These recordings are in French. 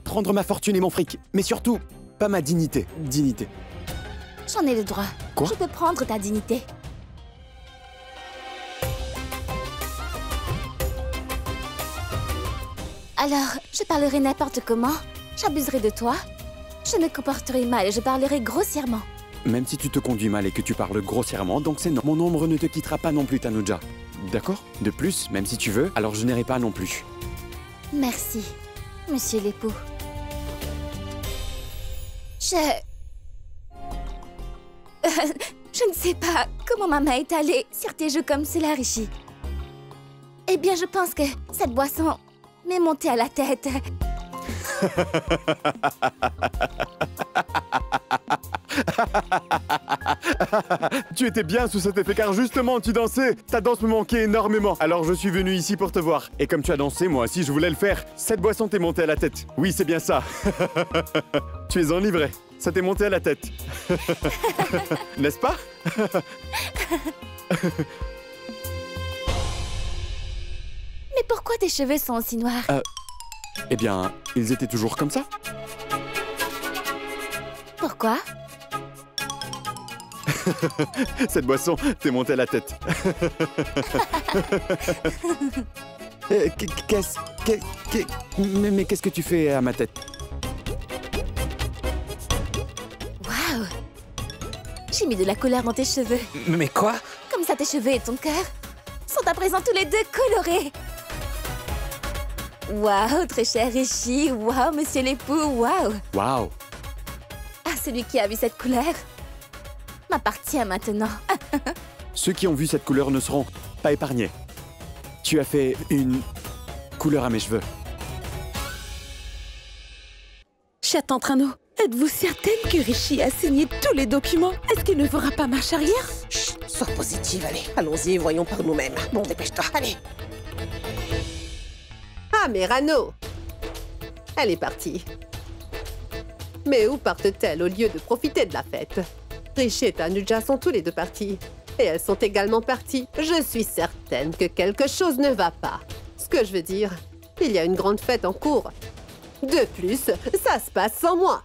Prendre ma fortune et mon fric, mais surtout, pas ma dignité. Dignité. J'en ai le droit. Quoi? Je peux prendre ta dignité. Alors, je parlerai n'importe comment, j'abuserai de toi, je me comporterai mal et je parlerai grossièrement. Même si tu te conduis mal et que tu parles grossièrement, donc c'est non. Mon ombre ne te quittera pas non plus, Tanuja. D'accord? De plus, même si tu veux, alors je n'irai pas non plus. Merci, monsieur l'époux. Je ne sais pas comment ma main est allée sur tes joues comme cela, Rishi. Eh bien, je pense que cette boisson m'est montée à la tête. Tu étais bien sous cet effet car justement tu dansais. Ta danse me manquait énormément. Alors je suis venu ici pour te voir. Et comme tu as dansé, moi aussi je voulais le faire. Cette boisson t'est montée à la tête. Oui, c'est bien ça. Tu es enivré. Ça t'est monté à la tête. N'est-ce pas? Mais pourquoi tes cheveux sont aussi noirs? Eh bien, ils étaient toujours comme ça. Pourquoi? Cette boisson t'est montée à la tête. Mais qu'est-ce que tu fais à ma tête? Waouh! J'ai mis de la couleur dans tes cheveux. Mais quoi? Comme ça, tes cheveux et ton cœur sont à présent tous les deux colorés. Waouh, très cher Rishi. Waouh, monsieur l'époux. Waouh. Waouh! Ah, celui qui a vu cette couleur m'appartient maintenant. Ceux qui ont vu cette couleur ne seront pas épargnés. Tu as fait une couleur à mes cheveux. Chère Tante Rano, êtes-vous certaine que Rishi a signé tous les documents? Est-ce qu'il ne fera pas marche arrière? Chut, sois positive, allez. Allons-y, voyons par nous-mêmes. Bon, dépêche-toi, allez. Ah, mais Rano! Elle est partie. Mais où partent-elles au lieu de profiter de la fête? Rishi et Tanuja sont tous les deux partis. Et elles sont également parties. Je suis certaine que quelque chose ne va pas. Ce que je veux dire, il y a une grande fête en cours. De plus, ça se passe sans moi.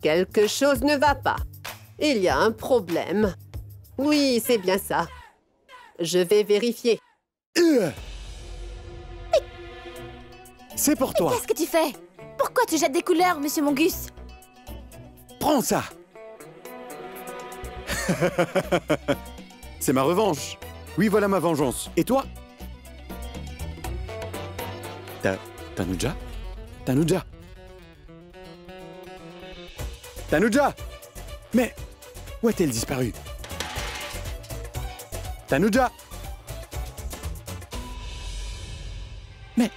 Quelque chose ne va pas. Il y a un problème. Oui, c'est bien ça. Je vais vérifier. C'est pour toi. Qu'est-ce que tu fais? Pourquoi tu jettes des couleurs, monsieur Mongus? Prends ça. C'est ma revanche. Oui, voilà ma vengeance. Et toi? Tanuja? Tanuja? Tanuja? Mais où a-t-elle disparu? Tanuja? Mais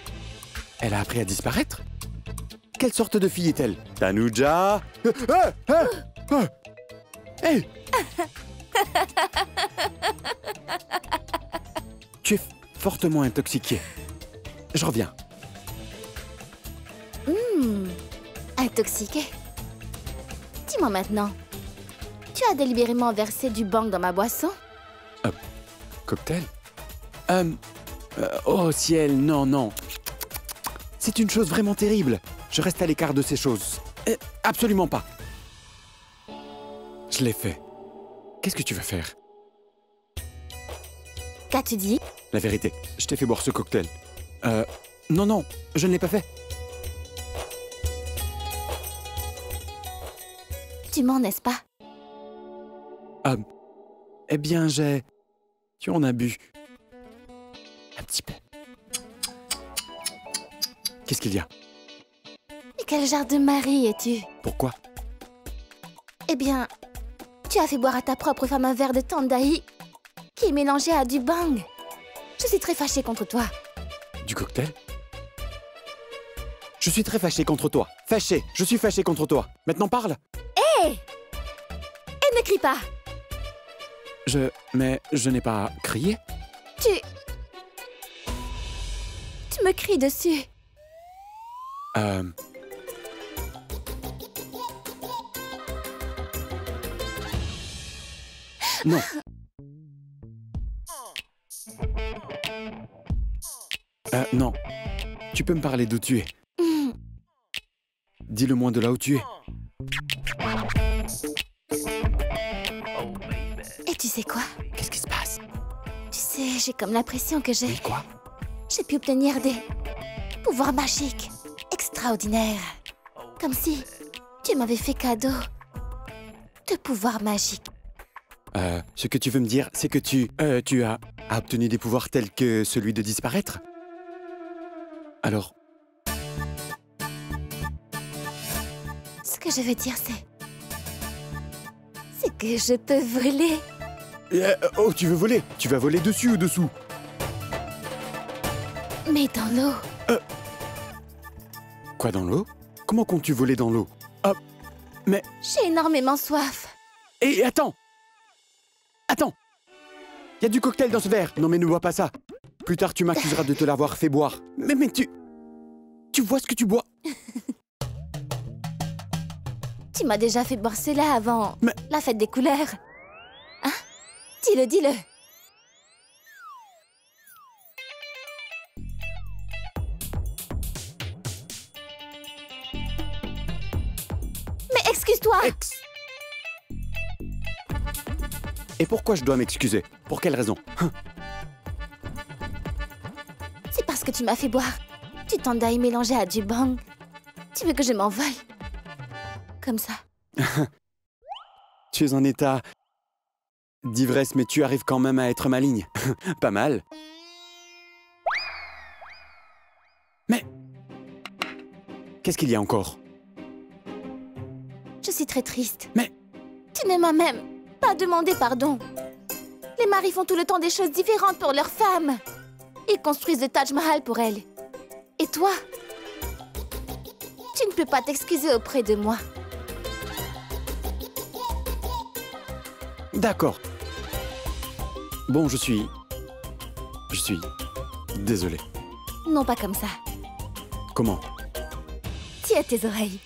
elle a appris à disparaître? Quelle sorte de fille est-elle? Tanuja? Hey! Tu es fortement intoxiqué. Je reviens. Intoxiqué. Dis-moi maintenant, tu as délibérément versé du bang dans ma boisson? Cocktail? Oh ciel, non, non. C'est une chose vraiment terrible. Je reste à l'écart de ces choses. Absolument pas. Je l'ai fait. Qu'est-ce que tu vas faire? Qu'as-tu dit? La vérité, je t'ai fait boire ce cocktail. Non, non, je ne l'ai pas fait. Tu mens, n'est-ce pas? Eh bien, tu en as bu. Un petit peu. Qu'est-ce qu'il y a? Mais quel genre de mari es-tu? Pourquoi? Eh bien, tu as fait boire à ta propre femme un verre de Tandai qui est mélangé à du bang. Je suis très fâchée contre toi. Du cocktail? Je suis très fâché contre toi. Fâché, je suis fâché contre toi. Maintenant parle. Hé! Et ne crie pas! Mais je n'ai pas crié. Tu me cries dessus. Non. Non. Tu peux me parler d'où tu es? Dis-le-moi de là où tu es. Et tu sais quoi? Qu'est-ce qui se passe? Tu sais, j'ai comme l'impression que Oui, quoi? j'ai pu obtenir des pouvoirs magiques extraordinaires. Comme si tu m'avais fait cadeau de pouvoirs magiques. Ce que tu veux me dire, c'est que tu as obtenu des pouvoirs tels que celui de disparaître? Alors, Ce que je veux dire, c'est que je peux voler. oh, tu veux voler? Tu vas voler dessus ou dessous? Mais dans l'eau. Quoi, dans l'eau? Comment comptes-tu voler dans l'eau? Ah, mais... J'ai énormément soif. Et attends! Attends! Il y a du cocktail dans ce verre! Non mais ne bois pas ça! Plus tard, tu m'accuseras de te l'avoir fait boire. Mais tu... Tu vois ce que tu bois? Tu m'as déjà fait boire cela avant Mais- la fête des couleurs. Hein? Dis-le, dis-le. Mais excuse-toi! Et pourquoi je dois m'excuser? Pour quelle raison? C'est parce que tu m'as fait boire du Tandai mélangé à du bang. Tu veux que je m'envole? Comme ça. Tu es en état d'ivresse, mais tu arrives quand même à être maligne. Pas mal. Mais... Qu'est-ce qu'il y a encore? Je suis très triste. Mais... Tu ne m'as même pas demandé pardon. Les maris font tout le temps des choses différentes pour leurs femmes. Ils construisent le Taj Mahal pour elles. Et toi? Tu ne peux pas t'excuser auprès de moi. D'accord. Bon, je suis... Désolé. Non, pas comme ça. Comment? Tiens tes oreilles.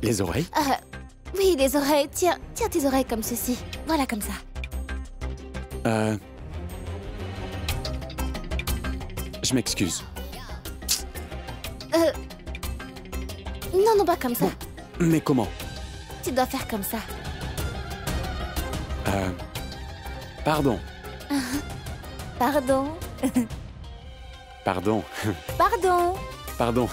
Les oreilles? Oui, les oreilles. Tiens tes oreilles comme ceci. Voilà, comme ça. Je m'excuse. Non, pas comme ça. Bon. Mais comment? Tu dois faire comme ça. Pardon. Pardon. Pardon. Pardon. Pardon.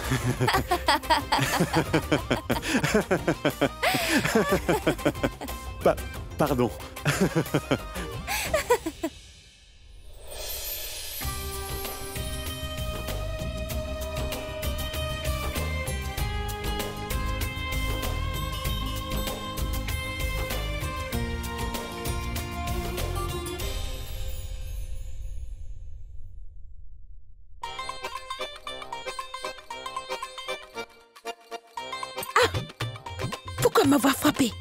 Pardon. Pourquoi m'avoir frappé?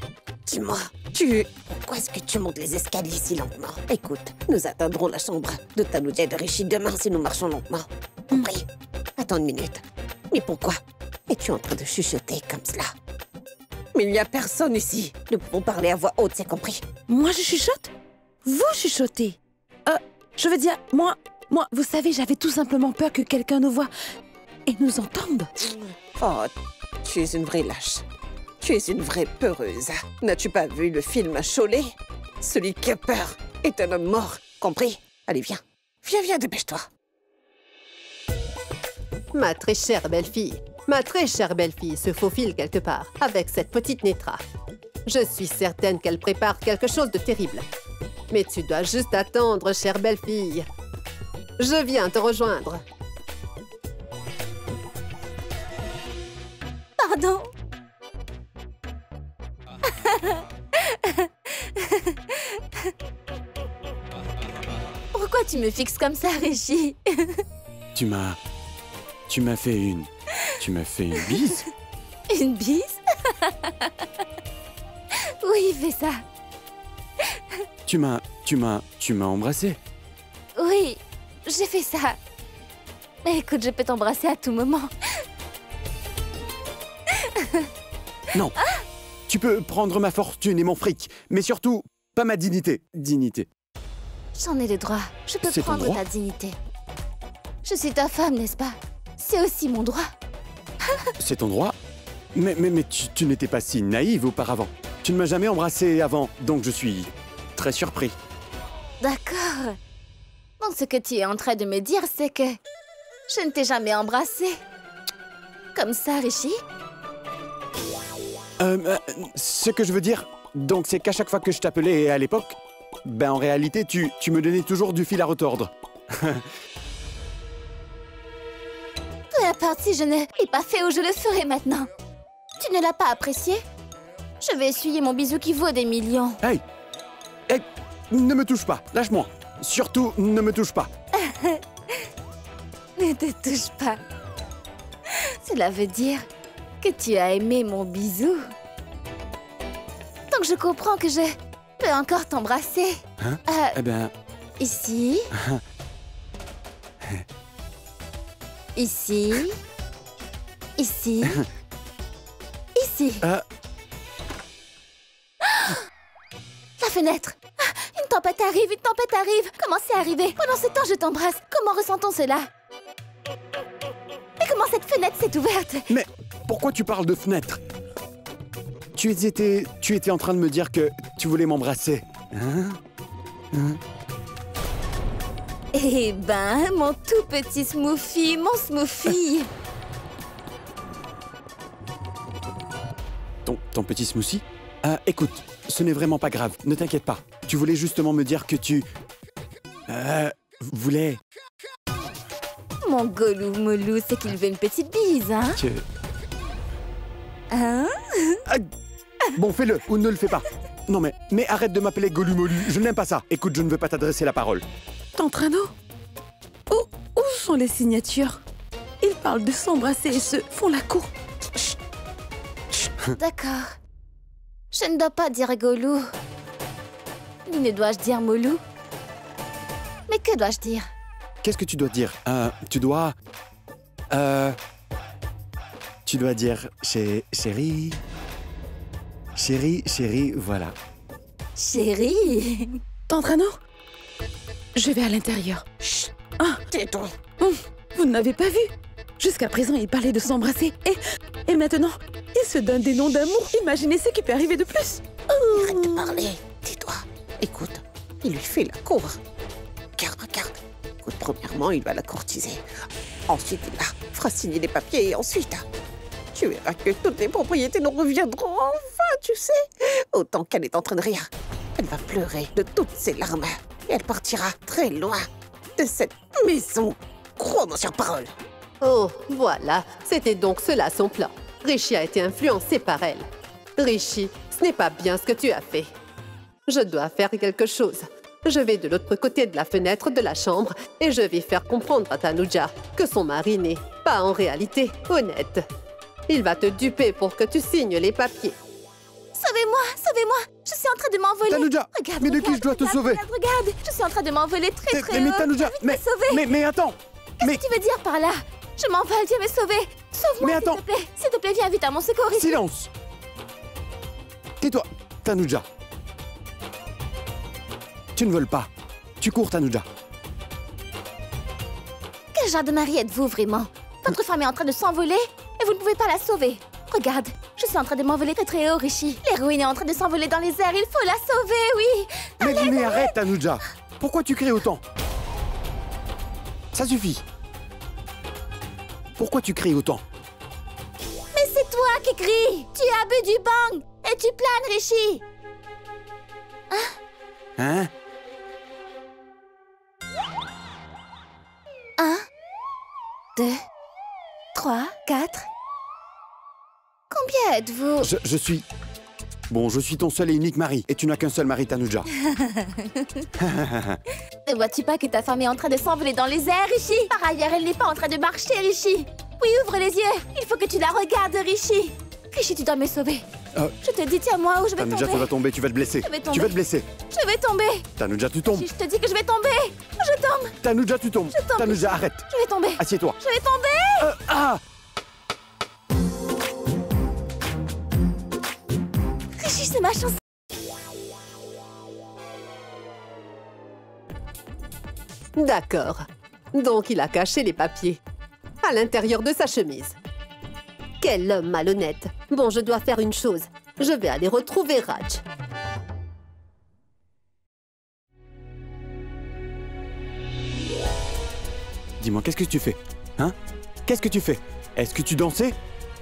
Dis-moi, pourquoi est-ce que tu montes les escaliers si lentement? Écoute, nous atteindrons la chambre de Tanuja et de Rishi demain si nous marchons lentement. Compris? Attends une minute. Mais pourquoi es-tu en train de chuchoter comme cela? Mais il n'y a personne ici. Nous pouvons parler à voix haute, c'est compris? Moi, je chuchote? Vous chuchotez? Je veux dire, moi, vous savez, j'avais tout simplement peur que quelqu'un nous voie et nous entende. Oh, tu es une vraie lâche. Tu es une vraie peureuse. N'as-tu pas vu le film Cholé? Celui qui a peur est un homme mort, compris? Allez, viens. Viens, dépêche-toi. Ma très chère belle-fille se faufile quelque part avec cette petite Netra. Je suis certaine qu'elle prépare quelque chose de terrible. Mais tu dois juste attendre, chère belle-fille. Je viens te rejoindre. Pardon. Pourquoi tu me fixes comme ça, Rishi? Tu m'as fait une bise? Une bise? Oui, fais ça. Tu m'as embrassé? Oui, j'ai fait ça. Mais écoute, je peux t'embrasser à tout moment. Non. Tu peux prendre ma fortune et mon fric, mais surtout, pas ma dignité. Dignité. J'en ai le droit. Je peux C'est ton prendre droit. ta dignité. Je suis ta femme, n'est-ce pas? c'est aussi mon droit. C'est ton droit. Mais tu n'étais pas si naïve auparavant. Tu ne m'as jamais embrassé avant, donc je suis très surpris. D'accord. Donc ce que tu es en train de me dire, c'est que je ne t'ai jamais embrassé. Comme ça, Rishi? Ce que je veux dire, donc c'est qu'à chaque fois que je t'appelais à l'époque, ben en réalité, tu me donnais toujours du fil à retordre. Peu importe si je ne l'ai pas fait ou je le ferai maintenant. Tu ne l'as pas apprécié? Je vais essuyer mon bisou qui vaut des millions. Hey! Hey! Ne me touche pas, lâche-moi. Surtout, ne me touche pas. Ne te touche pas. Cela veut dire que tu as aimé mon bisou. Donc je comprends que je peux encore t'embrasser. Hein? Eh ben... Ici. Ici. Ici. Ici. La fenêtre. Une tempête arrive, une tempête arrive. Comment c'est arrivé? Pendant ce temps, je t'embrasse. Comment ressent-on cela? Mais comment cette fenêtre s'est ouverte? Mais pourquoi tu parles de fenêtre? Tu étais en train de me dire que tu voulais m'embrasser. Hein? Eh ben, mon tout petit smoothie, mon smoothie. Ton petit smoothie? Écoute, ce n'est vraiment pas grave, ne t'inquiète pas. Tu voulais justement me dire que tu... voulais... Mon golou molou, c'est qu'il veut une petite bise, hein? Hein? Bon, fais-le, ou ne le fais pas. Non mais arrête de m'appeler Golumolu, je n'aime pas ça. Écoute, je ne veux pas t'adresser la parole. Tantrano? Où sont les signatures? Ils parlent de s'embrasser et se font la cour. D'accord. Je ne dois pas dire golou. Ni ne dois-je dire molou. Mais que dois-je dire? Qu'est-ce que tu dois dire? Tu dois dire chérie... Chérie, voilà. Chérie. Tantrano? Je vais à l'intérieur. Chut. Tais-toi. Vous ne m'avez pas vu. Jusqu'à présent, il parlait de s'embrasser. Et maintenant, il se donne des noms d'amour. Imaginez ce qui peut arriver de plus. Arrête de parler. Tais-toi. Écoute, il lui fait la cour. Regarde. Écoute, premièrement, il va la courtiser. Ensuite, il va fera signer les papiers et ensuite... Tu verras que toutes les propriétés nous reviendront enfin, tu sais. Autant qu'elle est en train de rire. Elle va pleurer de toutes ses larmes. Et elle partira très loin de cette maison. Crois-moi sur parole. Oh, voilà. C'était donc cela son plan. Rishi a été influencé par elle. Rishi, ce n'est pas bien ce que tu as fait. Je dois faire quelque chose. Je vais de l'autre côté de la fenêtre de la chambre et je vais faire comprendre à Tanuja que son mari n'est pas en réalité honnête. Il va te duper pour que tu signes les papiers. Sauvez-moi. Je suis en train de m'envoler. Tanuja, Regarde, mais de qui je dois te sauver? Regarde. Je suis en train de m'envoler très Mais haut. Tanuja, Je vais te sauver. mais attends. Qu'est-ce que tu veux dire par là? Je m'envole, viens me sauver. Sauve-moi, Mais attends. S'il te plaît, viens vite à mon secours ici. Silence. Tais-toi, Tanuja. Tu ne voles pas. Tu cours, Tanuja. Quel genre de mari êtes-vous vraiment? Votre femme est en train de s'envoler et vous ne pouvez pas la sauver. Regarde, je suis en train de m'envoler très haut, Rishi. L'héroïne est en train de s'envoler dans les airs, il faut la sauver, oui. Mais arrête, Tanuja. Pourquoi tu cries autant? Ça suffit. Pourquoi tu cries autant? Mais c'est toi qui cries. Tu as bu du bang et tu planes, Rishi. Hein? 1, 2, 3, 4... Combien êtes-vous? Je suis... Bon, je suis ton seul et unique mari. Et tu n'as qu'un seul mari, Tanuja. Ne vois-tu pas que ta femme est en train de s'envoler dans les airs, Rishi? Par ailleurs, elle n'est pas en train de marcher, Rishi. Oui, ouvre les yeux. Il faut que tu la regardes, Rishi. Rishi, tu dois me sauver. Je te dis, tiens-moi ou je vais Tanuja, tomber. tu vas tomber, tu vas te blesser. Je vais tomber. Tu vas te blesser. Je vais tomber. Tanuja, tu tombes. Rishi, je te dis que je vais tomber. Je tombe. Tanuja, tu tombes. tombe. Tanuja, arrête. Je vais tomber. Assieds-toi. Je vais tomber. Rishi, c'est ma chance. D'accord. Donc il a caché les papiers. à l'intérieur de sa chemise. Quel homme malhonnête. Bon, je dois faire une chose. Je vais aller retrouver Raj. Dis-moi, qu'est-ce que tu fais? Hein? Qu'est-ce que tu fais? Est-ce que tu dansais?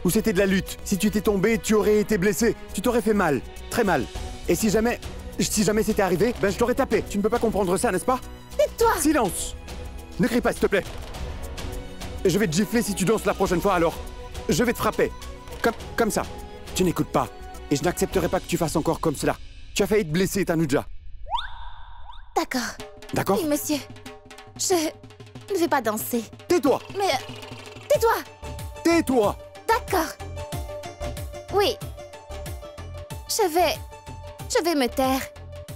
Ou c'était de la lutte? Si tu étais tombé, tu aurais été blessé. Tu t'aurais fait mal. Très mal. Et si jamais c'était arrivé, ben je t'aurais tapé. Tu ne peux pas comprendre ça, n'est-ce pas? Tais-toi! Silence! Ne crie pas, s'il te plaît. Je vais te gifler si tu danses la prochaine fois, alors. Je vais te frapper. Comme ça. Tu n'écoutes pas. Et je n'accepterai pas que tu fasses encore comme cela. Tu as failli te blesser, Tanuja. D'accord. D'accord? Oui, monsieur. Je ne vais pas danser. Tais-toi! Mais... tais-toi! Tais-toi! D'accord. Oui. Je vais me taire.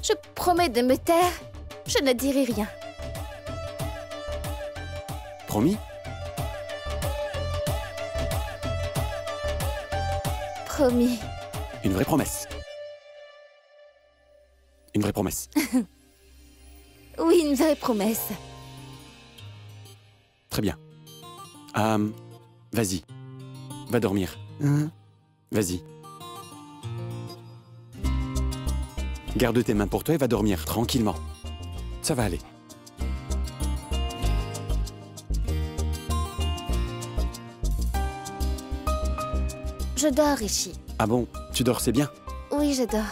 Je promets de me taire. Je ne dirai rien. Promis? Promis. Une vraie promesse. Une vraie promesse. Oui, une vraie promesse. Très bien. Vas-y. Va dormir. Vas-y. Garde tes mains pour toi et va dormir tranquillement. Ça va aller. Je dors, Rishi. Ah bon? Tu dors, c'est bien? Oui, je dors.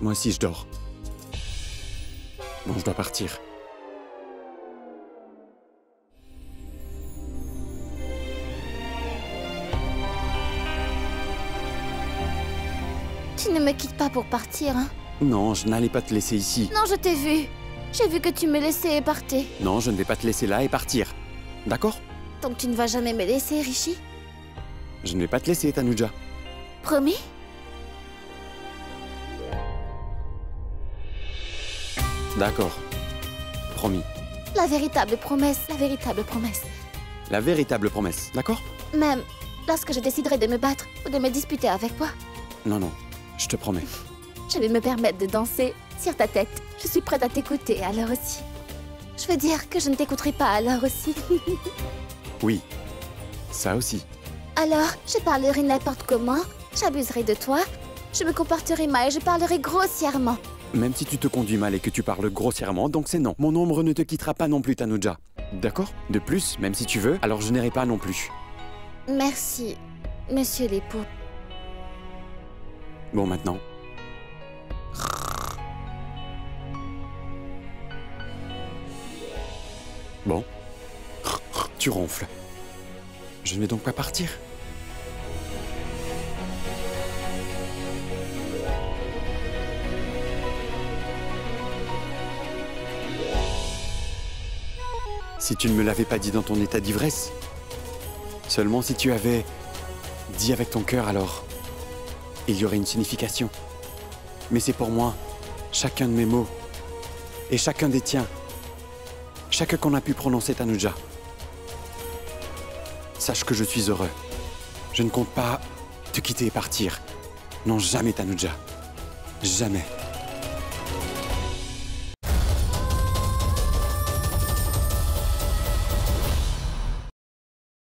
Moi aussi, je dors. Bon, je dois partir. Tu ne me quittes pas pour partir, hein? Non, je n'allais pas te laisser ici. Non, je t'ai vu. J'ai vu que tu me laissais et partais. Non, je ne vais pas te laisser là et partir. D'accord? Donc tu ne vas jamais me laisser, Rishi? Je ne vais pas te laisser, Tanuja. Promis? D'accord. Promis. La véritable promesse, la véritable promesse. La véritable promesse, d'accord? Même lorsque je déciderai de me battre ou de me disputer avec toi, Non, non, je te promets. je vais me permettre de danser sur ta tête. Je suis prête à t'écouter alors aussi. Je veux dire que je ne t'écouterai pas alors aussi. Oui, ça aussi. Alors, je parlerai n'importe comment, j'abuserai de toi, je me comporterai mal et je parlerai grossièrement. Même si tu te conduis mal et que tu parles grossièrement, donc c'est non. Mon ombre ne te quittera pas non plus, Tanuja. D'accord? De plus, même si tu veux, alors je n'irai pas non plus. Merci, monsieur l'époux. Bon, maintenant. Bon. Tu ronfles. Je ne vais donc pas partir. Si tu ne me l'avais pas dit dans ton état d'ivresse, seulement si tu avais dit avec ton cœur, alors il y aurait une signification. Mais c'est pour moi, chacun de mes mots, et chacun des tiens, chaque qu'on a pu prononcer, Tanuja. Sache que je suis heureux. Je ne compte pas te quitter et partir. Non, jamais, Tanuja. Jamais.